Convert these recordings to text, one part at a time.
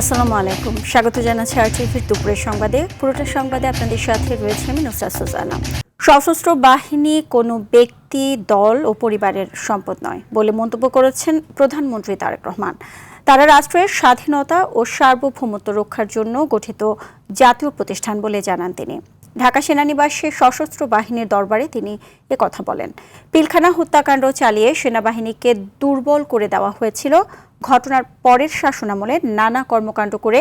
আসসালামু আলাইকুম, স্বাগত জানাচ্ছি আরটিভির দুপুরের সংবাদে। পুরোটা সংবাদে আপনাদের সাথে রয়েছে আমি নুসরাত সুজানা। সশস্ত্র বাহিনী কোনো ব্যক্তি, দল ও পরিবারের সম্পদ নয় বলে মন্তব্য করেছেন প্রধানমন্ত্রী তারেক রহমান। তারা রাষ্ট্রের স্বাধীনতা ও সার্বভৌমত্ব রক্ষার জন্য গঠিত জাতীয় প্রতিষ্ঠান বলে জানান তিনি। ঢাকা সেনানিবাসে সশস্ত্র বাহিনীর দরবারে তিনি একথা বলেন। পিলখানা হত্যাকাণ্ড চালিয়ে সেনাবাহিনীকে দুর্বল করে দেওয়া হয়েছিল। ঘটনার পরের শাসনামলে নানা কর্মকাণ্ড করে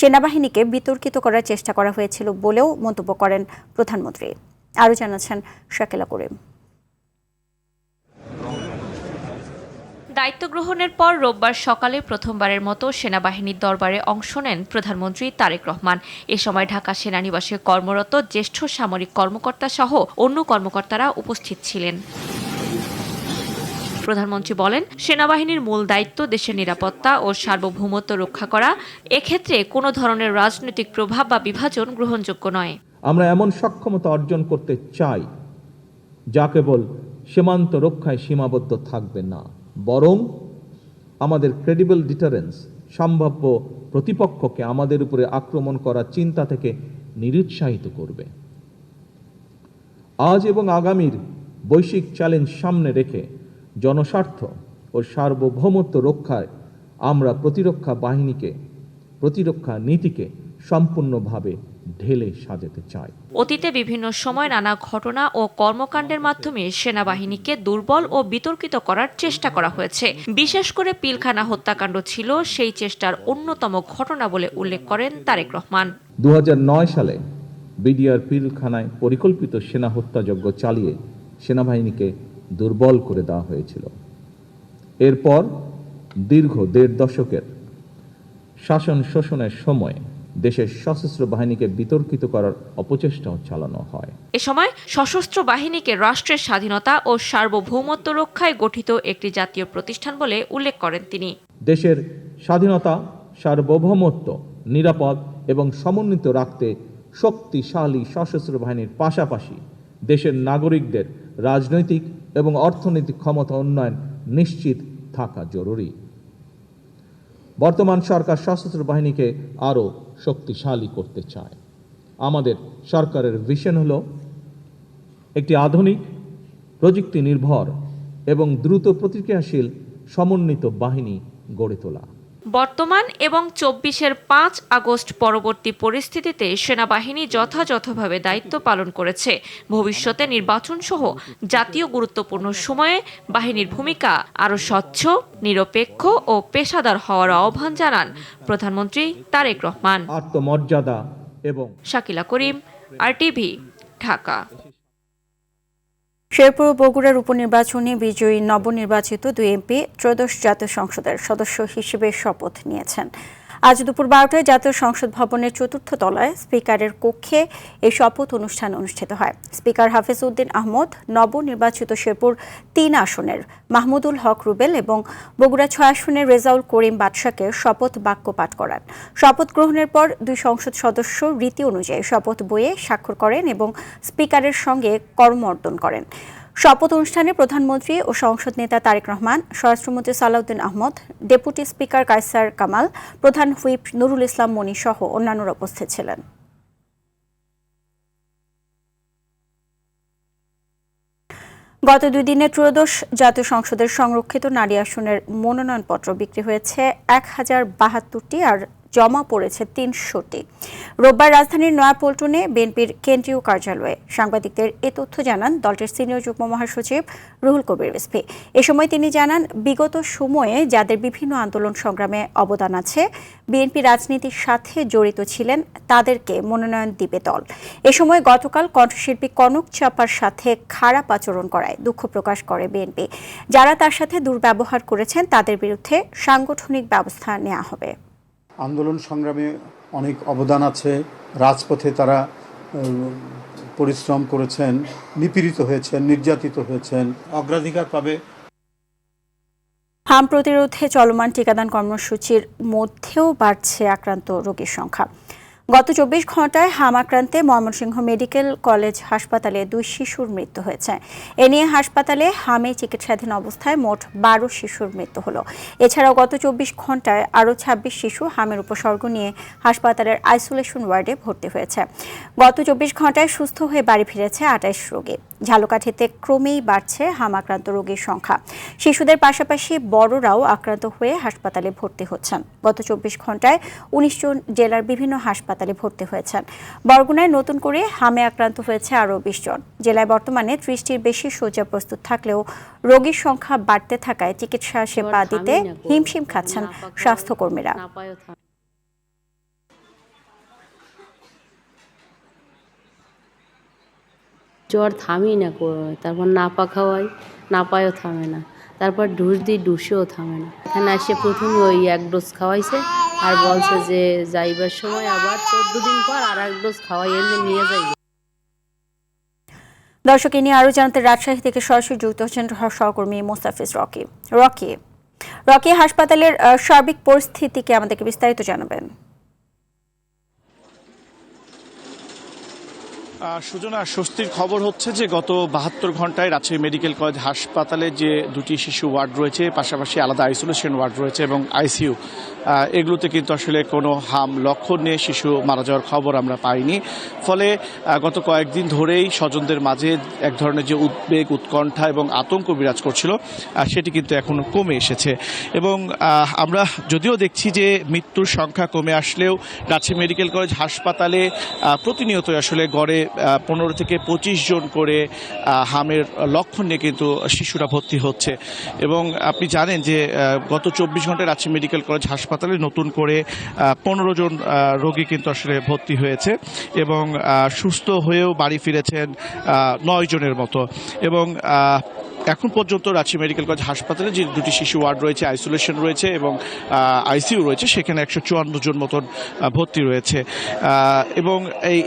সেনাবাহিনীকে বিতর্কিত করার চেষ্টা করা হয়েছিল বলেও মন্তব্য করেন প্রধানমন্ত্রী। আরও জানাচ্ছেন শাকিলা করিম। দায়িত্ব গ্রহণের পর রোববার সকালে প্রথমবারের মতো সেনাবাহিনীর দরবারে অংশ নেন প্রধানমন্ত্রী তারেক রহমান। এ সময় ঢাকা সেনানিবাসে কর্মরত জ্যেষ্ঠ সামরিক কর্মকর্তা সহ অন্য কর্মকর্তারা উপস্থিত ছিলেন। প্রধানমন্ত্রী বলেন, সেনাবাহিনীর মূল দায়িত্ব দেশের নিরাপত্তা ও সার্বভৌমত্ব রক্ষা করা। এক্ষেত্রে কোনো ধরনের রাজনৈতিক প্রভাব বা বিভাজন গ্রহণযোগ্য নয়। আমরা এমন সক্ষমতা অর্জন করতে চাই যা কেবল সীমান্ত রক্ষায় সীমাবদ্ধ থাকবে না, বরং আমাদের ক্রেডিবল ডিটারেন্স, সম্ভাব্য প্রতিপক্ষকে আমাদের উপরে আক্রমণ করার চিন্তা থেকে নিরুৎসাহিত করবে। আজ এবং আগামীর বৈশ্বিক চ্যালেঞ্জ সামনে রেখে জনস্বার্থ ও সার্বভৌমত্ব রক্ষায় আমরা প্রতিরক্ষা নীতিকে সম্পূর্ণভাবে ঢেলে সাজাতে চাই। অতীতে বিভিন্ন সময় নানা ঘটনা ও কর্মকাণ্ডের মাধ্যমে সেনাবাহিনীকে দুর্বল ও বিতর্কিত করার চেষ্টা করা হয়েছে। বিশেষ করে পিলখানা হত্যাকাণ্ড ছিল সেই চেষ্টার অন্যতম ঘটনা বলে উল্লেখ করেন তারেক রহমান। 2009 সালে বিডিআর পিলখানায় পরিকল্পিত সেনা হত্যাযজ্ঞ চালিয়ে সেনাবাহিনীকে দুর্বল করে দেওয়া হয়েছিল। এরপর দীর্ঘ 1.5 দশকের শাসন শোষণের সময় দেশের সশস্ত্র বাহিনীকে বিতর্কিত করার অপচেষ্টাও চালানো হয়। এ সময় সশস্ত্র বাহিনীকে রাষ্ট্রের স্বাধীনতা ও সার্বভৌমত্ব রক্ষায় গঠিত একটি জাতীয় প্রতিষ্ঠান বলে উল্লেখ করেন তিনি। দেশের স্বাধীনতা, সার্বভৌমত্ব নিরাপদ এবং সমন্বিত রাখতে শক্তিশালী সশস্ত্র বাহিনীর পাশাপাশি দেশের নাগরিকদের রাজনৈতিক এবং অর্থনৈতিক ক্ষমতা উন্নয়ন নিশ্চিত থাকা জরুরি। বর্তমান সরকার সশস্ত্র বাহিনীকে আরও শক্তিশালী করতে চায়। আমাদের সরকারের ভিশন হলো একটি আধুনিক, প্রযুক্তি নির্ভর এবং দ্রুত প্রতিক্রিয়াশীল সমন্বিত বাহিনী গড়ে তোলা। বর্তমান এবং 24-এর 5 আগস্ট পরবর্তী পরিস্থিতিতে সেনাবাহিনী যথাযথভাবে দায়িত্ব পালন করেছে। ভবিষ্যতে নির্বাচন সহ জাতীয় গুরুত্বপূর্ণ সময়ে বাহিনীর ভূমিকা আরও স্বচ্ছ, নিরপেক্ষ ও পেশাদার হওয়ার আহ্বান জানান প্রধানমন্ত্রী তারেক রহমান। আত্মমর্যাদা এবং শাকিলা করিম, আরটিভি, ঢাকা। শেরপুর ও বগুড়ার উপনির্বাচনে বিজয়ী নবনির্বাচিত 2 এমপি ত্রয়োদশ জাতীয় সংসদের সদস্য হিসেবে শপথ নিয়েছেন। আজ দুপুর 12টায় জাতীয় সংসদ ভবনের 4র্থ তলায় স্পিকারের কক্ষে এই শপথ অনুষ্ঠান অনুষ্ঠিত হয়। স্পিকার হাফিজ উদ্দিন আহমদ নবনির্বাচিত শেরপুর 3 আসনের মাহমুদুল হক রুবেল এবং বগুড়া 6 আসনের রেজাউল করিম বাদশাকে শপথ বাক্য পাঠ করান। শপথ গ্রহণের পর 2 সংসদ সদস্য রীতি অনুযায়ী শপথ বইয়ে স্বাক্ষর করেন এবং স্পিকারের সঙ্গে করমর্দন করেন। শপথ অনুষ্ঠানে প্রধানমন্ত্রী ও সংসদ নেতা তারেক রহমান, স্বরাষ্ট্রমন্ত্রী সালাউদ্দিন আহমদ, ডেপুটি স্পিকার কায়সার কামাল, প্রধান হুইপ নুরুল ইসলাম মনি সহ অন্যান্যরা উপস্থিত ছিলেন। গত 2 দিনে ত্রয়োদশ জাতীয় সংসদের সংরক্ষিত নারী আসনের মনোনয়নপত্র বিক্রি হয়েছে 1072টি আর জমা পড়েছে 300টি। রোববার রাজধানীর নয়াপল্টনে বিএনপির কেন্দ্রীয় কার্যালয়ে সাংবাদিকদের এ তথ্য জানান দলটির সিনিয়র যুগ্ম মহাসচিব রুহুল কবির রিজভী। এ সময় তিনি জানান, বিগত সময়ে যাদের বিভিন্ন আন্দোলন সংগ্রামে অবদান আছে, বিএনপি রাজনীতির সাথে জড়িত ছিলেন, তাদেরকে মনোনয়ন দিবে দল। এ সময় গতকাল কণ্ঠশিল্পী কনক চাপার সাথে খারাপ আচরণ করায় দুঃখ প্রকাশ করে বিএনপি। যারা তার সাথে দুর্ব্যবহার করেছেন তাদের বিরুদ্ধে সাংগঠনিক ব্যবস্থা নেওয়া হবে। আন্দোলন সংগ্রামে অনেক অবদান আছে, রাজপথে তারা পরিশ্রম করেছেন, নিপীড়িত হয়েছেন, নির্যাতিত হয়েছেন, অগ্রাধিকার পাবে। হাম প্রতিরোধে চলমান টিকাদান কর্মসূচির মধ্যেও বাড়ছে আক্রান্ত রোগীর সংখ্যা। গত 24 ঘন্টায় হাম আক্রান্তে ময়মনসিংহ মেডিকেল কলেজ হাসপাতালে 2 শিশুর মৃত্যু হয়েছে। এ নিয়ে হাসপাতালে হামে চিকিৎসাধীন অবস্থায় মোট 12 শিশুর মৃত্যু হলো। এছাড়াও গত 24 ঘন্টায় আরও 26 শিশু হামের উপসর্গ নিয়ে হাসপাতালের আইসোলেশন ওয়ার্ডে ভর্তি হয়েছে। গত 24 ঘন্টায় সুস্থ হয়ে বাড়ি ফিরেছে 28 রোগী। ঝালকাঠিতে ক্রমেই বাড়ছে হাম আক্রান্ত রোগীর সংখ্যা। শিশুদের পাশাপাশি বড়রাও আক্রান্ত হয়ে হাসপাতালে ভর্তি হচ্ছেন। গত 24 ঘন্টায় 19 জন জেলার বিভিন্ন হাসপাতালে ভর্তি হয়েছেন। বরগুনায় নতুন করে হামে আক্রান্ত হয়েছে আরও 20 জন। জেলায় বর্তমানে 30টির বেশি শয্যা প্রস্তুত থাকলেও রোগীর সংখ্যা বাড়তে থাকায় চিকিৎসা সেবা দিতে হিমশিম খাচ্ছেন স্বাস্থ্যকর্মীরা। জ্বর থামেই না, তারপর নাপা খাওয়াই, নাপায়ও থামে না, তারপর ডুস দিই, ডুসেও থামে না। এখানে এসে প্রথমে ওই 1 ডোজ খাওয়াইছে আর বলছে যে যাইবার সময় আবার 14 দিন পর আর 1 ডোজ খাওয়াই এনে নিয়ে যাইবে। দর্শক, এ নিয়ে আরও জানতে রাজশাহী থেকে সরাসরি যুক্ত হচ্ছেন সহকর্মী মোস্তাফিজ রকি হাসপাতালের সার্বিক পরিস্থিতিকে আমাদেরকে বিস্তারিত জানাবেন। সুজনা, স্বস্তির খবর হচ্ছে যে গত 72 ঘন্টায় রাজশাহী মেডিকেল কলেজ হাসপাতালে যে 2টি শিশু ওয়ার্ড রয়েছে, পাশাপাশি আলাদা আইসোলেশন ওয়ার্ড রয়েছে এবং আইসিইউ, এগুলোতে কিন্তু আসলে কোনো হাম লক্ষণ নিয়ে শিশু মারা যাওয়ার খবর আমরা পাইনি। ফলে গত কয়েকদিন ধরেই স্বজনদের মাঝে এক ধরনের যে উদ্বেগ, উৎকণ্ঠা এবং আতঙ্ক বিরাজ করছিল, সেটি কিন্তু এখন কমে এসেছে। এবং আমরা যদিও দেখছি যে মৃত্যুর সংখ্যা কমে আসলেও রাজশাহী মেডিকেল কলেজ হাসপাতালে প্রতিনিয়ত আসলে গড়ে 15 থেকে 25 জন করে হামের লক্ষণ নিয়ে কিন্তু শিশুরা ভর্তি হচ্ছে। এবং আপনি জানেন যে গত 24 ঘন্টায় রাজশাহী মেডিকেল কলেজ হাসপাতালে নতুন করে 15 জন রোগী কিন্তু আসলে ভর্তি হয়েছে এবং সুস্থ হয়েও বাড়ি ফিরেছেন 9 জনের মতো। এবং এখন পর্যন্ত রাজশাহী মেডিকেল কলেজ হাসপাতালে যে 2টি শিশু ওয়ার্ড রয়েছে, আইসোলেশন রয়েছে এবং আইসিইউ রয়েছে, সেখানে 154 জন মতন ভর্তি রয়েছে। এবং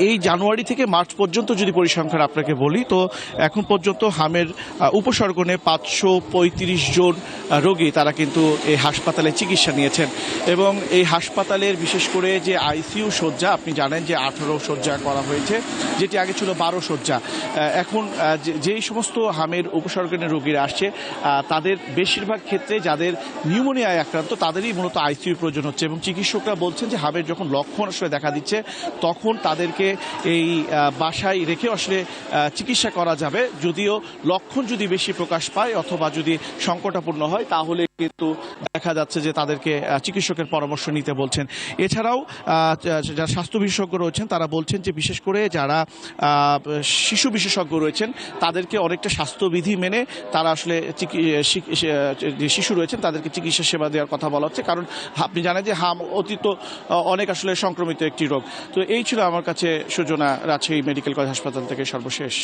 এই জানুয়ারি থেকে মার্চ পর্যন্ত যদি পরিসংখ্যান আপনাকে বলি, তো এখন পর্যন্ত হামের উপসর্গ নিয়ে 535 জন রোগী তারা কিন্তু এই হাসপাতালে চিকিৎসা নিয়েছেন। এবং এই হাসপাতালের বিশেষ করে যে আইসিইউ শয্যা, আপনি জানেন যে 18 শয্যা করা হয়েছে, যেটি আগে ছিল 12 শয্যা। এখন যেই সমস্ত হামের উপসর্গ রোগীরা আসছে, তাদের বেশিরভাগ ক্ষেত্রে যাদের নিউমোনিয়ায় আক্রান্ত, তাদেরই মূলত আইসিইউ প্রয়োজন হচ্ছে। এবং চিকিৎসকরা বলছেন যে হামের যখন লক্ষণ আসলে দেখা দিচ্ছে, তখন তাদেরকে এই বাসায় রেখে আসলে চিকিৎসা করা যাবে। যদিও লক্ষণ যদি বেশি প্রকাশ পায় অথবা যদি সংকটাপূর্ণ হয়, তাহলে কিন্তু দেখা যাচ্ছে যে তাদেরকে চিকিৎসকের পরামর্শ নিতে বলছেন। এছাড়াও যারা স্বাস্থ্য বিশেষজ্ঞ রয়েছেন, তারা বলছেন যে বিশেষ করে যারা শিশু বিশেষজ্ঞ রয়েছেন, তাদেরকে অনেকটা স্বাস্থ্যবিধি মেনে তারা আসলে যে শিশু রয়েছেন তাদেরকে চিকিৎসা সেবা দেওয়ার কথা বলা হচ্ছে। কারণ আপনি জানেন যে হাম অতীত অনেক আসলে সংক্রমিত একটি রোগ। তো এই ছিল আমার কাছে সুজনা, রাজশাহী মেডিকেল কলেজ হাসপাতাল থেকে সর্বশেষ।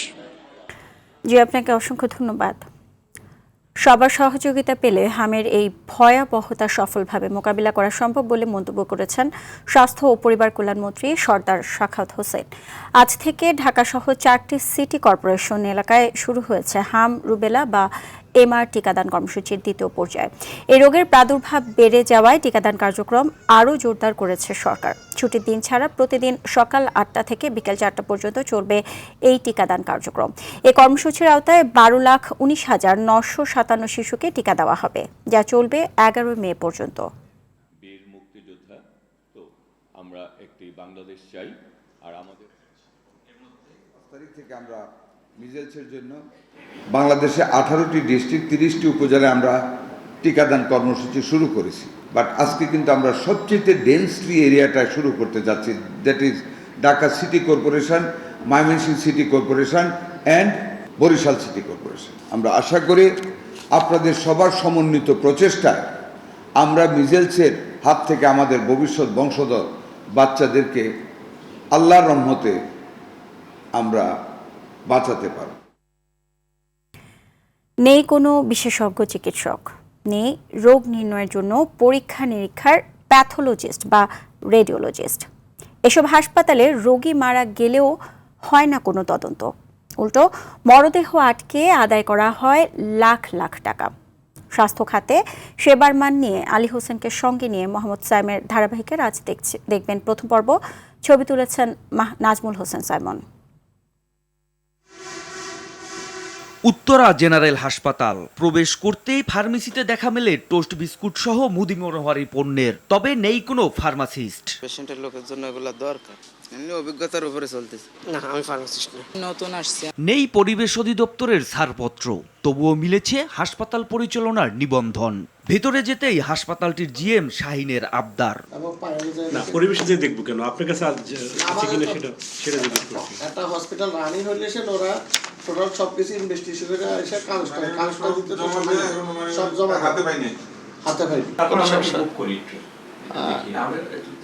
জি, আপনাকে অসংখ্য ধন্যবাদ। সবার সহযোগিতা পেলে হামের এই ভয়াবহতা সফলভাবে মোকাবিলা করা সম্ভব বলে মন্তব্য করেছেন স্বাস্থ্য ও পরিবার কল্যাণমন্ত্রী সরদার সাখাওয়াত হোসেন। আজ থেকে ঢাকাসহ 4টি সিটি কর্পোরেশন এলাকায় শুরু হয়েছে হাম, রুবেলা বা এমআর টিকাদান কর্মসূচির 2য় পর্যায়। এই রোগের প্রাদুর্ভাব বেড়ে যাওয়ায় টিকাদান কার্যক্রম আরও জোরদার করেছে সরকার। ছুটির দিন ছাড়া প্রতিদিন সকাল 8টা থেকে বিকেল 4টা পর্যন্ত চলবে এই টিকাদান কার্যক্রম। এই কর্মসূচির আওতায় 12,19,957 শিশুকে টিকা দেওয়া হবে, যা চলবে 11 মে পর্যন্ত। বীর মুক্তিযোদ্ধা, তো আমরা একটি বাংলাদেশ চাই। আর আমাদের তারিখ থেকে আমরা মিজেলসের জন্য বাংলাদেশে 18টি ডিস্ট্রিক্ট, 30টি উপজেলায় আমরা টিকাদান কর্মসূচি শুরু করেছি। বাট আজকে কিন্তু আমরা সবচেয়ে ডেন্সলি এরিয়াটা শুরু করতে যাচ্ছি, that is Dhaka city corporation, Mymensingh city corporation and Barishal city corporation. আমরা আশা করি আপনাদের সবার সমন্বিত প্রচেষ্টায় আমরা মিজেলসের হাত থেকে আমাদের ভবিষ্যৎ বংশধর বাচ্চাদেরকে আল্লাহর রহমতে আমরা বাঁচাতে পারব। নেই কোনো বিশেষজ্ঞ চিকিৎসক, নেই রোগ নির্ণয়ের জন্য পরীক্ষা নিরীক্ষার প্যাথোলজিস্ট বা রেডিওলজিস্ট। এসব হাসপাতালে রোগী মারা গেলেও হয় না কোনো তদন্ত, উল্টো মরদেহ আটকে আদায় করা হয় লাখ লাখ টাকা। স্বাস্থ্য খাতে সেবার মান নিয়ে আলী হোসেনকে সঙ্গে নিয়ে মোহাম্মদ সাইমের ধারাবাহিকের আজ দেখবেন প্রথম পর্ব। ছবি তুলেছেন নাজমুল হোসেন সাইমন। উত্তরা জেনারেল হাসপাতাল প্রবেশ করতেই ফার্মেসিতে দেখা মেলে টোস্ট বিস্কুট সহ মুদি মনোহারি পণ্যের, তবে নেই কোনো ফার্মাসিস্ট। পেশেন্টের লোকের জন্য এগুলো দরকার, অভিজ্ঞতার উপরে চলতেছে। না, আমি ফার্মাসিস্ট না, নতুন আসছে। নেই পরিবেশ অধিদপ্তরের ছাড়পত্র, তবুও মিলেছে হাসপাতাল পরিচালনার নিবন্ধন। ভেতরে যেতেই হাসপাতালটির জিএম শাহিনের আবদার, না পরিবেশে যে দেখবো কেন, আপনার কাছে আছে কিনা সেটা জিজ্ঞেস করছি। একটা হসপিটাল রানিং হলে সে ওরা টোটাল সব কিছু ইনভেস্টিগেশন করে এসে কাগজটা দিতে সব জমা হাতে পাইনি।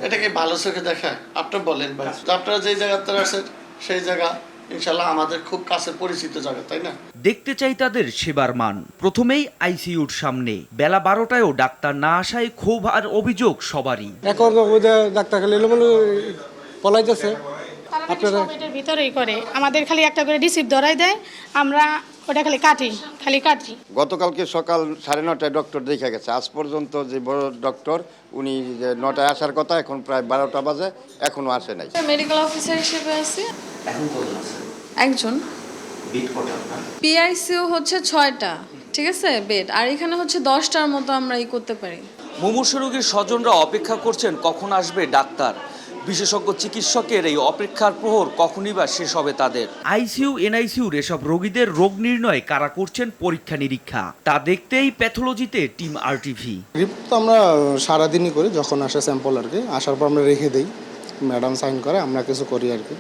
এটাকে ভালো চোখে দেখায় আপনি বলেন ভাই, তো আপনারা যেই জায়গাতে আছেন সেই জায়গা ইনশাল্লাহ আমাদের খুব কাছে পরিচিত জায়গা, তাই না? দেখতে চাই তাদের সেবার মান। প্রথমেই আইসিইউর সামনে বেলা 12টায়ও ডাক্তার না আসায় ক্ষোভ আর অভিযোগ সবারই। এখন ডাক্তার খালি পলাইতেছে, আপনারা এটার ভিতরেই করে আমাদের খালি একটা করে রিসিপ্ট ধরাই দেয়, আমরা ওটা খালি কাটি। গতকালকে সকাল 9:30টায় ডক্টর দেখা গেছে, আজ পর্যন্ত যে বড় ডক্টর উনি 9টায় আসার কথা, এখন প্রায় 12টা বাজে এখনো আসে নাই। মেডিকেল অফিসার হিসেবে আছি। এখন কজন আছে? একজন। বেড কটা আপনার? পিআইসিইউ হচ্ছে 6টা, ঠিক আছে বেড, আর এখানে হচ্ছে 10টার মতো আমরা করতে পারি। মুমূর্ষু রোগীর স্বজনরা অপেক্ষা করছেন কখন আসবে ডাক্তার। বিশেষজ্ঞ চিকিৎসকের এই অপেক্ষার প্রহর কখনই বা শেষ হবে তাদের। আইসিইউ এনআইসিইউর এসব রোগীদের রোগ নির্ণয় কারা করছেন পরীক্ষা নিরীক্ষা, তা দেখতেই প্যাথোলজিতে টিম আরটিভি। রিপোর্ট তো আমরা সারাদিনই করি, যখন আসে স্যাম্পল আর কি, আসার পর আমরা রেখে দিই, ম্যাডাম সাইন করে, আমরা কিছু করি আর কি।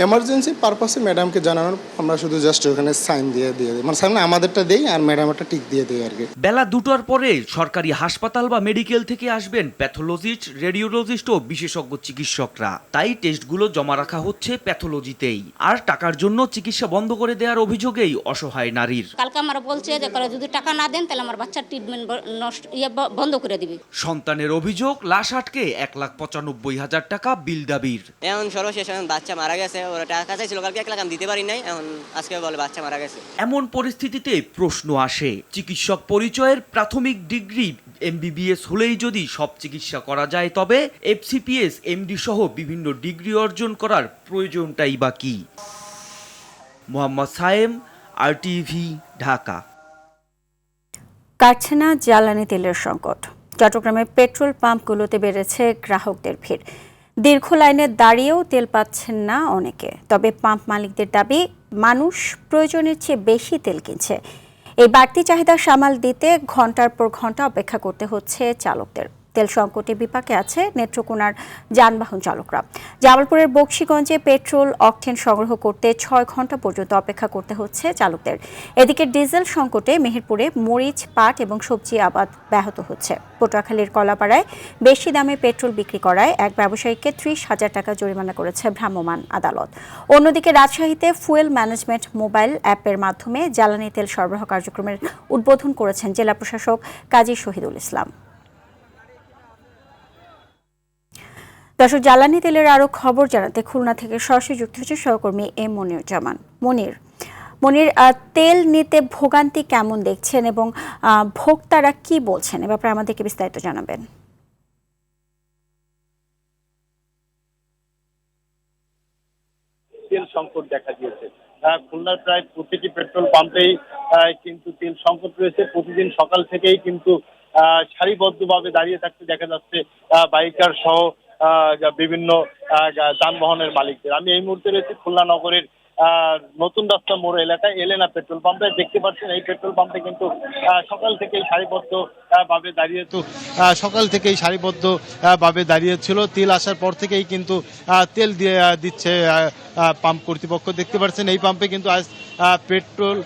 এমার্জেন্সি পারপাসে ম্যাডামকে জানানোর আমরা শুধু জাস্ট ওখানে সাইন দিয়ে দিই, মানে সামনে আমাদেরটা দেই আর ম্যাডাম একটা টিক দিয়ে দিই আর কি। বেলা 2টার পরে সরকারি হাসপাতাল বা মেডিকেল থেকে আসবেন প্যাথোলজিস্ট, রেডিওলজিস্ট ও বিশেষজ্ঞ চিকিৎসকরা। তাই টেস্টগুলো জমা রাখা হচ্ছে প্যাথোলজিতেই। আর টাকার জন্য চিকিৎসা বন্ধ করে দেওয়ার অভিযোগেই অসহায় নারীর। কালকে আমরা বলছে যে যদি টাকা না দেন তাহলে আমার বাচ্চার ট্রিটমেন্ট বন্ধ করে দিবে। সন্তানের অভিযোগ, লাশ আটকে 1,95,000 টাকা বিল দাবির। এখন সর্বশেষ বাচ্চা মারা গেছে, ওরা টাকা চাইছিল কালকে 1 লাখ আমি দিতে পারি নাই, এখন আজকে বলে বাচ্চা মারা গেছে। এমন পরিস্থিতিতে প্রশ্ন আসে, চিকিৎসক পরিচয়ের প্রাথমিক ডিগ্রি এমবিবিএস হলেই যদি সব চিকিৎসা করা যায়, তবে এফসিপিএস, এমডি সহ বিভিন্ন ডিগ্রি অর্জন করার প্রয়োজনটাই বা কি? মোহাম্মদ সায়েম, আরটিভি, ঢাকা। কাটছে না জ্বালানি তেলের সংকট। চট্টগ্রামের পেট্রোল পাম্পগুলোতে বেড়েছে গ্রাহকদের ভিড়। দীর্ঘ লাইনে দাঁড়িয়েও তেল পাচ্ছেন না অনেকে। তবে পাম্প মালিকদের দাবি, মানুষ প্রয়োজনের চেয়ে বেশি তেল কিনছে। এই বাড়তি চাহিদা সামাল দিতে ঘন্টার পর ঘন্টা অপেক্ষা করতে হচ্ছে চালকদের। তেল সংকটে বিপাকে আছে নেত্রকোনার যানবাহন চালকরা। জামালপুরের বকশীগঞ্জে পেট্রোল অকটেন সংগ্রহ করতে 6 ঘন্টা পর্যন্ত অপেক্ষা করতে হচ্ছে চালকদের। এদিকে ডিজেল সংকটে মেহেরপুরে মরিচ, পাট এবং সবজি আবাদ ব্যাহত হচ্ছে। পটুয়াখালীর কলাপাড়ায় বেশি দামে পেট্রোল বিক্রি করায় এক ব্যবসায়ীকে 30,000 টাকা জরিমানা করেছে ভ্রাম্যমাণ আদালত। অন্যদিকে রাজশাহীতে ফুয়েল ম্যানেজমেন্ট মোবাইল অ্যাপের মাধ্যমে জ্বালানি তেল সরবরাহ কার্যক্রমের উদ্বোধন করেছেন জেলা প্রশাসক কাজী শহীদুল ইসলাম। দর্শক, জ্বালানি তেলের আরো খবর জানাতে খুলনা থেকে সরাসরি যুক্ত হচ্ছে সহকর্মী এম মনিরুজ্জামান। মনির, তেল নিতে ভোগান্তি কেমন দেখছেন এবং ভোক্তারা কি বলছেন, এ ব্যাপারে আমাদেরকে বিস্তারিত জানাবেন। তেল সংকট দেখা দিয়েছে খুলনার প্রায় প্রতিটি পেট্রোল পাম্পেই কিন্তু তেল সংকট রয়েছে। প্রতিদিন সকাল থেকেই কিন্তু সারিবদ্ধভাবে দাঁড়িয়ে থাকতে দেখা যাচ্ছে বাইকার সহ বিভিন্ন যানবাহনের মালিকদের। আমি এই মুহূর্তে রয়েছি খুলনা নগরের নতুন রাস্তা মোড় এলাকায় এলেনা পেট্রোল পাম্পে। দেখতে পাচ্ছেন এই পেট্রোল পাম্পে কিন্তু সকাল থেকেই সারিবদ্ধ ভাবে দাঁড়িয়েছিল। তেল আসার পর থেকেই কিন্তু তেল দিচ্ছে পাম্প কর্তৃপক্ষ। দেখতে পাচ্ছেন এই পাম্পে কিন্তু আজ পেট্রোল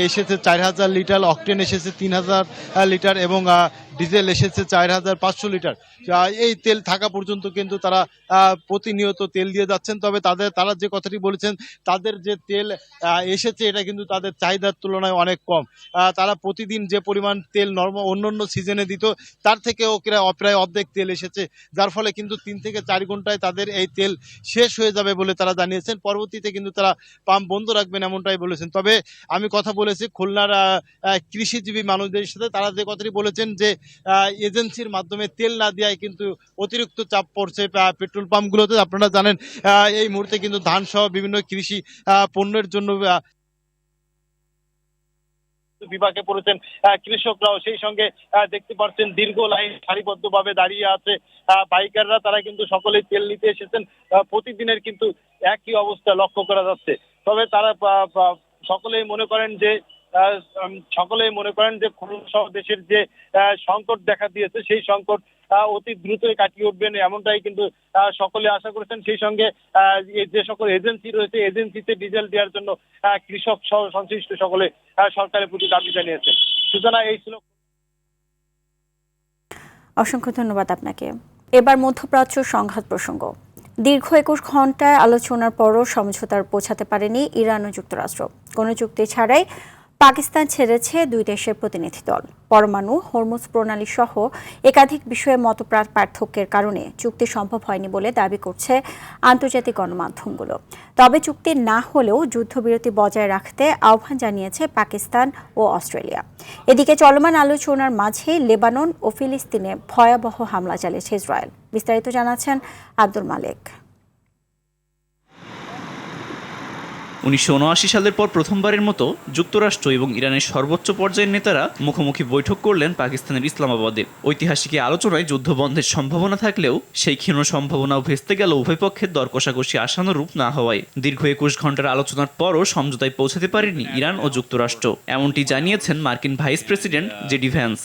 এসেছে 4,000 লিটার, অকটেন এসেছে 3,000 লিটার এবং ডিজেল এসেছে 4,500 লিটার। এই তেল থাকা পর্যন্ত কিন্তু তারা প্রতিনিয়ত তেল দিয়ে যাচ্ছেন। তবে তারা যে কথাটি বলেছেন, তাদের যে তেল এসেছে এটা কিন্তু তাদের চাহিদার তুলনায় অনেক কম। তারা প্রতিদিন যে পরিমাণ তেল অন্যান্য সিজনে দিত তার থেকেও প্রায় অর্ধেক তেল এসেছে, যার ফলে কিন্তু 3 থেকে 4 ঘন্টায় তাদের এই তেল শেষ হয়ে যাবে বলে তারা জানিয়েছেন। পরবর্তীতে কিন্তু তারা পাম্প বন্ধ রাখবেন এমনটাই বলেছেন। তবে আমি কথা বলেছি খুলনার কৃষিজীবী মানুষদের সাথে, তারা যে কথাটি বলেছেন যে এজেন্সির মাধ্যমে তেল না দেওয়ায় কিন্তু অতিরিক্ত চাপ পড়ছে পেট্রোল পাম্পগুলোতে। আপনারা জানেন এই মুহূর্তে কিন্তু ধান সহ বিভিন্ন কৃষি পণ্যের জন্য বিভাগে পড়েছেন কৃষকরাও। সেই সঙ্গে দেখতে পাচ্ছেন দীর্ঘ লাইন সারিবদ্ধভাবে দাঁড়িয়ে আছে বাইকাররা, তারা কিন্তু সকলেই তেল নিতে এসেছেন। প্রতিদিনের কিন্তু একই অবস্থা লক্ষ্য করা যাচ্ছে। তবে তারা সকলেই মনে করেন যে খুলনা সহ দেশের যে সংকট দেখা দিয়েছে সেই সংকট অতি দ্রুতই কাটিয়ে উঠবেন, এমনটাই কিন্তু সকলে আশা করেছেন। সেই সঙ্গে যে সকল এজেন্সি রয়েছে এজেন্সিতে ডিজেল দেওয়ার জন্য কৃষক সহ সংশ্লিষ্ট সকলে সরকারের প্রতি দাবি জানিয়েছে। সুতরাং এই ছিল। অসংখ্য ধন্যবাদ আপনাকে। এবার মধ্যপ্রাচ্য সংঘাত প্রসঙ্গ। দীর্ঘ 21 ঘন্টায় আলোচনার পরও সমঝোতার পৌঁছাতে পারেনি ইরান ও যুক্তরাষ্ট্র। কোনো চুক্তি ছাড়াই পাকিস্তান ছেড়েছে দুই দেশের প্রতিনিধি দল। পরমাণু, হরমুজ প্রণালী সহ একাধিক বিষয়ে পার্থক্যের কারণে চুক্তি সম্ভব হয়নি বলে দাবি করছে আন্তর্জাতিক গণমাধ্যমগুলো। তবে চুক্তি না হলেও যুদ্ধবিরতি বজায় রাখতে আহ্বান জানিয়েছে পাকিস্তান ও অস্ট্রেলিয়া। এদিকে চলমান আলোচনার মাঝে লেবানন ও ফিলিস্তিনে ভয়াবহ হামলা চালিয়েছে ইসরায়েল। বিস্তারিত জানাচ্ছেন আব্দুল মালেক। 1979 সালের পর প্রথমবারের মতো যুক্তরাষ্ট্র এবং ইরানের সর্বোচ্চ পর্যায়ের নেতারা মুখোমুখি বৈঠক করলেন পাকিস্তানের ইসলামাবাদে। ঐতিহাসিক আলোচনায় যুদ্ধ বন্ধের সম্ভাবনা থাকলেও সেই ক্ষীণ সম্ভাবনাও ভেস্তে গেল উভয় পক্ষের দর কষাকষি আশানুরূপ না হওয়ায়। দীর্ঘ 21 ঘন্টার আলোচনার পরও সমঝোতায় পৌঁছাতে পারেনি ইরান ও যুক্তরাষ্ট্র, এমনটি জানিয়েছেন মার্কিন ভাইস প্রেসিডেন্ট জেডি ভ্যান্স।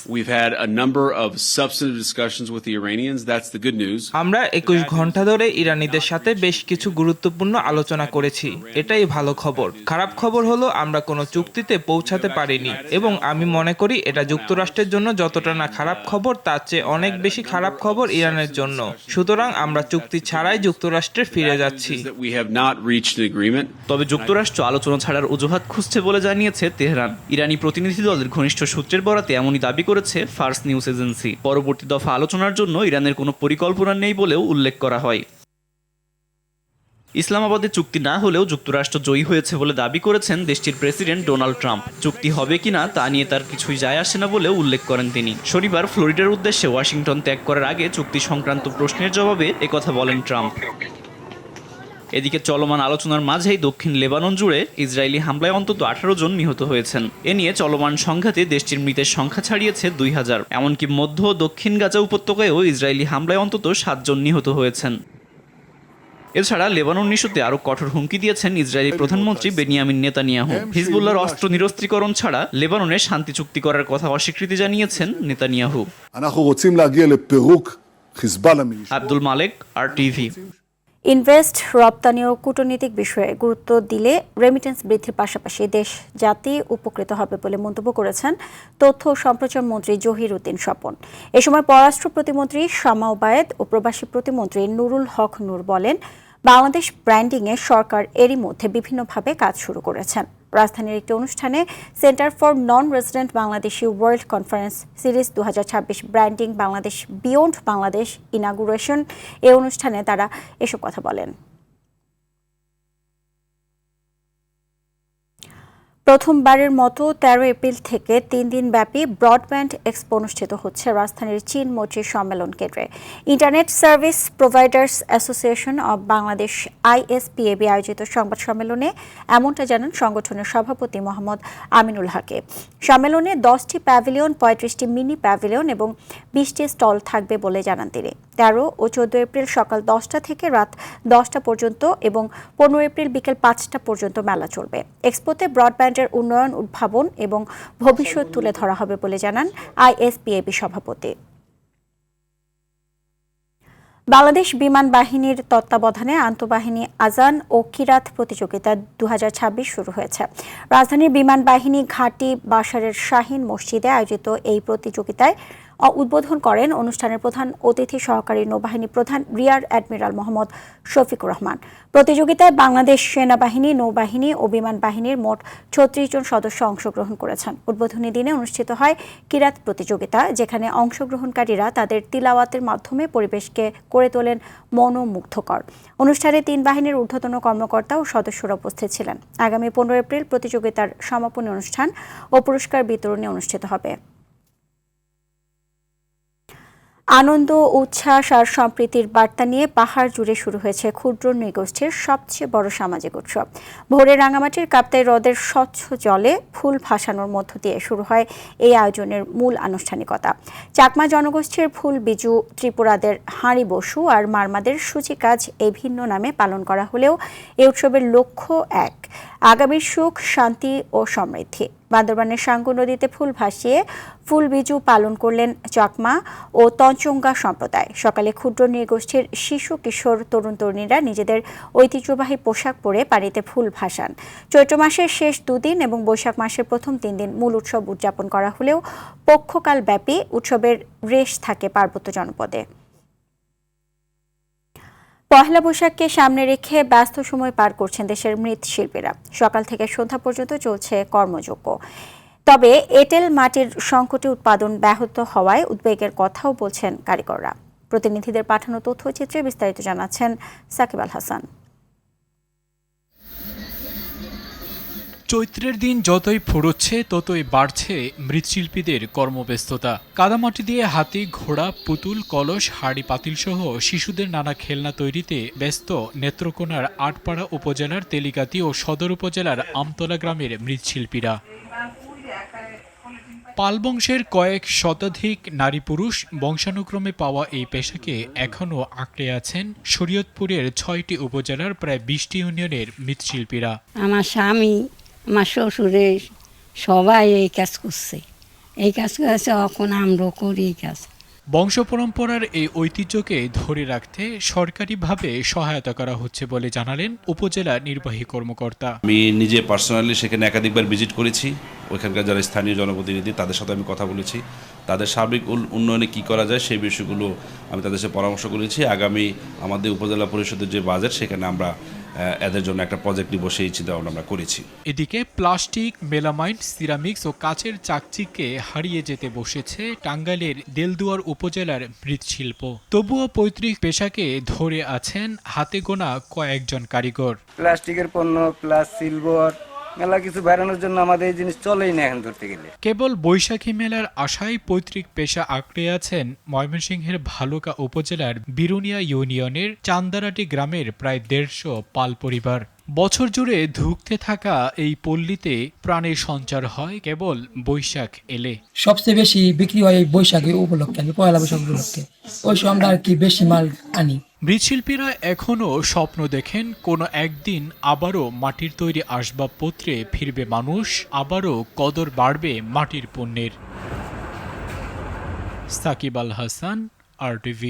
আমরা 21 ঘন্টা ধরে ইরানিদের সাথে বেশ কিছু গুরুত্বপূর্ণ আলোচনা করেছি, এটাই ভালো খবর। খারাপ খবর হলো আমরা কোনো চুক্তিতে পৌঁছাতে পারিনি, এবং আমি মনে করি এটা যুক্তরাষ্ট্রের জন্য যতটা না খারাপ খবর তার চেয়ে অনেক বেশি খারাপ খবর ইরানের জন্য। সুতরাং আমরা চুক্তি ছাড়াই যুক্তরাষ্ট্রে ফিরে যাচ্ছি। তবে যুক্তরাষ্ট্র আলোচনা ছাড়ার অজুহাত খুঁজছে বলে জানিয়েছে তেহরান। ইরানি প্রতিনিধি দলের ঘনিষ্ঠ সূত্রের বরাতে এমনই দাবি করেছে ফার্স নিউজ এজেন্সি। পরবর্তী দফা আলোচনার জন্য ইরানের কোনো পরিকল্পনা নেই বলেও উল্লেখ করা হয়। ইসলামাবাদে চুক্তি না হলেও যুক্তরাষ্ট্র জয়ী হয়েছে বলে দাবি করেছেন দেশটির প্রেসিডেন্ট ডোনাল্ড ট্রাম্প। চুক্তি হবে কিনা তা নিয়ে তার কিছুই যায় আসে না বলেও উল্লেখ করেন তিনি। শনিবার ফ্লোরিডার উদ্দেশ্যে ওয়াশিংটন ত্যাগ করার আগে চুক্তি সংক্রান্ত প্রশ্নের জবাবে একথা বলেন ট্রাম্প। এদিকে চলমান আলোচনার মাঝেই দক্ষিণ লেবানন জুড়ে ইসরায়েলি হামলায় অন্তত 18 জন নিহত হয়েছেন। এ নিয়ে চলমান সংঘাতে দেশটির মৃতের সংখ্যা ছাড়িয়েছে 2000। এমনকি মধ্য ও দক্ষিণ গাজা উপত্যকায়ও ইসরায়েলি হামলায় অন্তত 7 জন নিহত হয়েছেন। এছাড়া লেবানন ইস্যুতে আরো কঠোর হুমকি দিয়েছেন ইসরায়েলি প্রধানমন্ত্রী বেনিয়ামিন নেতানিয়াহু। হিজবুল্লাহর অস্ত্র নিরস্ত্রীকরণ ছাড়া লেবাননে শান্তি চুক্তি করার কথা অস্বীকৃতি জানিয়েছেন নেতানিয়াহু। আব্দুল মালেক, RTV। ইনভেস্ট, রপ্তানি ও কূটনৈতিক বিষয়ে গুরুত্ব দিলে রেমিটেন্স বৃদ্ধির পাশাপাশি দেশ জাতি উপকৃত হবে বলে মন্তব্য করেছেন তথ্য ও সম্প্রচার মন্ত্রী জহির উদ্দিন স্বপন। এ সময় পররাষ্ট্র প্রতিমন্ত্রী শামা ওবায়েদ ও প্রবাসী প্রতিমন্ত্রী নুরুল হক নূর বলেন, বাংলাদেশ ব্র্যান্ডিংয়ে সরকার এরই মধ্যে বিভিন্নভাবে কাজ শুরু করেছেন। রাজধানীর একটি অনুষ্ঠানে centre for non resident Bangladeshi world conference series 2026 branding Bangladesh beyond Bangladesh inauguration এই অনুষ্ঠানে তারা এসব কথা বলেন। প্রথমবারের মতো 13 এপ্রিল থেকে 3 দিন ব্যাপী ব্রডব্যান্ড এক্সপো অনুষ্ঠিত হচ্ছে রাজধানীর চীন মৈত্রী সম্মেলন কেন্দ্রে। Internet service providers association of Bangladesh ISPAB আয়োজিত সংবাদ সম্মেলনে এমনটা জানান সংগঠনের সভাপতি মোহাম্মদ আমিনুল হাকে। সম্মেলনে 10টি প্যাভিলিয়ন, 35টি মিনি প্যাভিলিয়ন এবং 20টি স্টল থাকবে বলে জানান তিনি। 13 ও 14 এপ্রিল সকাল 10টা থেকে রাত 10টা পর্যন্ত এবং 15 এপ্রিল বিকেল 5টা পর্যন্ত মেলা চলবে। এক্সপোতে ব্রডব্যান্ডের উন্নয়ন, উদ্ভাবন এবং ভবিষ্যৎ তুলে ধরা হবে বলে জানান ISPAB সভাপতি। বাংলাদেশ বিমান বাহিনীর তত্ত্বাবধানে আন্তঃবাহিনী আজান ও কিরাত প্রতিযোগিতা 2026 শুরু হয়েছে। রাজধানীর বিমান বাহিনী ঘাঁটি বাসারের শাহীন মসজিদে আয়োজিত এই প্রতিযোগিতায় উদ্বোধন করেন অনুষ্ঠানের প্রধান অতিথি সহকারী নৌবাহিনী প্রধান রিয়ার অ্যাডমিরাল মোহাম্মদ শফিকুর রহমান। প্রতিযোগিতায় বাংলাদেশ সেনাবাহিনী, নৌবাহিনী ও বিমান বাহিনীর মোট 36 জন সদস্য অংশগ্রহণ করেছেন। উদ্বোধনী দিনে অনুষ্ঠিত হয় কিরাত প্রতিযোগিতা, যেখানে অংশগ্রহণকারীরা তাদের তিলাওয়াতের মাধ্যমে পরিবেশকে করে তোলেন মনোমুগ্ধকর। অনুষ্ঠানে 3 বাহিনীর ঊর্ধ্বতন কর্মকর্তা ও সদস্যরা উপস্থিত ছিলেন। আগামী 15 এপ্রিল প্রতিযোগিতার সমাপনী অনুষ্ঠান ও পুরস্কার বিতরণী অনুষ্ঠিত হবে। আনন্দ, উচ্ছ্বাস আর সম্প্রীতির বার্তা নিয়ে পাহাড় জুড়ে শুরু হয়েছে ক্ষুদ্র নৃগোষ্ঠীর সবচেয়ে বড় সামাজিক উৎসব। ভোরে রাঙামাটির কাপ্তাই হ্রদের স্বচ্ছ জলে ফুল ভাসানোর মধ্য দিয়ে শুরু হয় এই আয়োজনের মূল আনুষ্ঠানিকতা। চাকমা জনগোষ্ঠীর ফুল বিজু, ত্রিপুরাদের হাঁড়ি বসু আর মারমাদের সূচি কাজ এই ভিন্ন নামে পালন করা হলেও এই উৎসবের লক্ষ্য এক, আগামীর সুখ, শান্তি ও সমৃদ্ধি। বান্দরবানের সাঙ্গু নদীতে ফুল ভাসিয়ে ফুল বিজু পালন করলেন চাকমা ও তঞ্চঙ্গা সম্প্রদায়। সকালে ক্ষুদ্র নৃগোষ্ঠীর শিশু, কিশোর, তরুণ তরুণীরা নিজেদের ঐতিহ্যবাহী পোশাক পরে পানিতে ফুল ভাসান। চৈত্র মাসের শেষ 2 দিন এবং বৈশাখ মাসের প্রথম 3 দিন মূল উৎসব উদযাপন করা হলেও পক্ষকাল ব্যাপী উৎসবের রেশ থাকে পার্বত্য জনপদে। পহেলা বৈশাখকে সামনে রেখে ব্যস্ত সময় পার করছেন দেশের মৃৎশিল্পীরা। সকাল থেকে সন্ধ্যা পর্যন্ত চলছে কর্মযজ্ঞ। তবে এঁটেল মাটির সংকটে উৎপাদন ব্যাহত হওয়ায় উদ্বেগের কথাও বলছেন কারিগররা। প্রতিনিধিদের পাঠানো তথ্যচিত্রে বিস্তারিত জানাচ্ছেন সাকিব আল হাসান। চৈত্রের দিন যতই ফুরোচ্ছে ততই বাড়ছে মৃৎশিল্পীদের কর্মব্যস্ততা। কাদামাটি দিয়ে হাতি, ঘোড়া, পুতুল, কলস, হাড়ি পাতিল সহ শিশুদের নানা খেলনা তৈরিতে ব্যস্ত নেত্রকোনার আটপাড়া উপজেলার তেলিগাতি ও সদর উপজেলার আমতলা গ্রামের মৃৎশিল্পীরা। পাল বংশের কয়েক শতাধিক নারী পুরুষ বংশানুক্রমে পাওয়া এই পেশাকে এখনও আঁকড়ে আছেন শরীয়তপুরের 6টি উপজেলার প্রায় 20টি ইউনিয়নের মৃৎশিল্পীরা। আমার স্বামী, আমার শ্বশুরে সবাই এই কাজ করছে, এখন আমরাও করি এই কাজ। বংশ পরম্পরার এই ঐতিহ্যকে ধরে রাখতে সরকারিভাবে সহায়তা করা হচ্ছে বলে জানালেন উপজেলা নির্বাহী কর্মকর্তা। আমি নিজে পার্সোনালি সেখানে একাধিকবার ভিজিট করেছি। ওইখানকার যারা স্থানীয় জনপ্রতিনিধি তাদের সাথে আমি কথা বলেছি। তাদের সার্বিক উন্নয়নে কি করা যায় সেই বিষয়গুলো আমি তাদের সাথে পরামর্শ করেছি। আগামী আমাদের উপজেলা পরিষদের যে বাজেট সেখানে আমরা এদের জন্য একটা প্রজেক্ট নিব সেই চিন্তা আমরা করেছি। এদিকে প্লাস্টিক, মেলামাইন, সিরামিক্স ও কাচের চাকচিকে হারিয়ে যেতে বসেছে টাঙ্গাইলের দেলদুয়ার উপজেলার মৃৎশিল্প। তবুও পৈতৃক পেশাকে ধরে আছেন হাতে গোনা কয়েকজন কারিগর। প্লাস্টিকের পণ্য, প্লাস সিলভার মেলা কিছু বাড়ানোর জন্য আমাদের এই জিনিস চলেই না এখন ধরতে গেলে। কেবল বৈশাখী মেলার আশায় পৈতৃক পেশা আঁকড়ে আছেন ময়মনসিংহের ভালুকা উপজেলার বিরুনিয়া ইউনিয়নের চান্দারাটি গ্রামের প্রায় 150 পাল পরিবার। বছর জুড়ে ধুঁকতে থাকা এই পল্লীতে প্রাণের সঞ্চার হয় কেবল বৈশাখ এলে। সবচেয়ে বেশি বিক্রি হয় এই বৈশাখী উপলক্ষে, পয়লা বৈশাখ উপলক্ষে, ওই সময় আমরা আর কি বেশি মাল আনি। মৃৎশিল্পীরা এখনও স্বপ্ন দেখেন কোনো একদিন আবারও মাটির তৈরি আসবাবপত্রে ফিরবে মানুষ, আবারও কদর বাড়বে মাটির পণ্যের। সাকিব আল হাসান, RTV।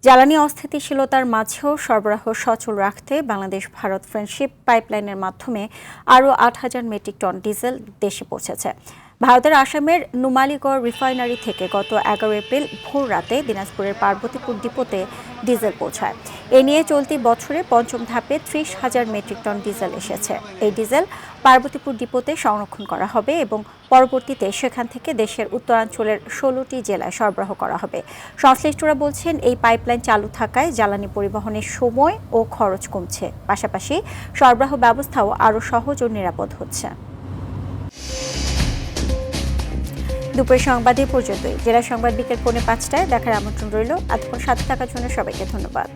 জ্বালানি অস্থিতিশীলতার মাঝেও সরবরাহ সচল রাখতে বাংলাদেশ ভারত ফ্রেন্ডশিপ পাইপলাইনের মাধ্যমে আরও 8,000 মেট্রিক টন ডিজেল দেশে পৌঁছেছে। ভারতের আসামের নুমালীগড় রিফাইনারি থেকে গত 11 এপ্রিল ভোর রাতে দিনাজপুরের পার্বতীপুর ডিপোতে ডিজেল পৌঁছায়। এ নিয়ে চলতি বছরে 5ম ধাপে 30,000 মেট্রিক টন ডিজেল এসেছে। এই ডিজেল পার্বতীপুর ডিপোতে সংরক্ষণ করা হবে এবং পরবর্তীতে সেখান থেকে দেশের উত্তরাঞ্চলের 16টি জেলায় সরবরাহ করা হবে। সংশ্লিষ্টরা বলছেন এই পাইপলাইন চালু থাকায় জ্বালানি পরিবহনের সময় ও খরচ কমছে, পাশাপাশি সরবরাহ ব্যবস্থাও আরও সহজ ও নিরাপদ হচ্ছে। দুপুরের সংবাদে পর্যন্তই। জেলা সংবাদ বিকেল 4:45টায় দেখার আমন্ত্রণ রইল। এতক্ষণ সাথে থাকার জন্য সবাইকে ধন্যবাদ।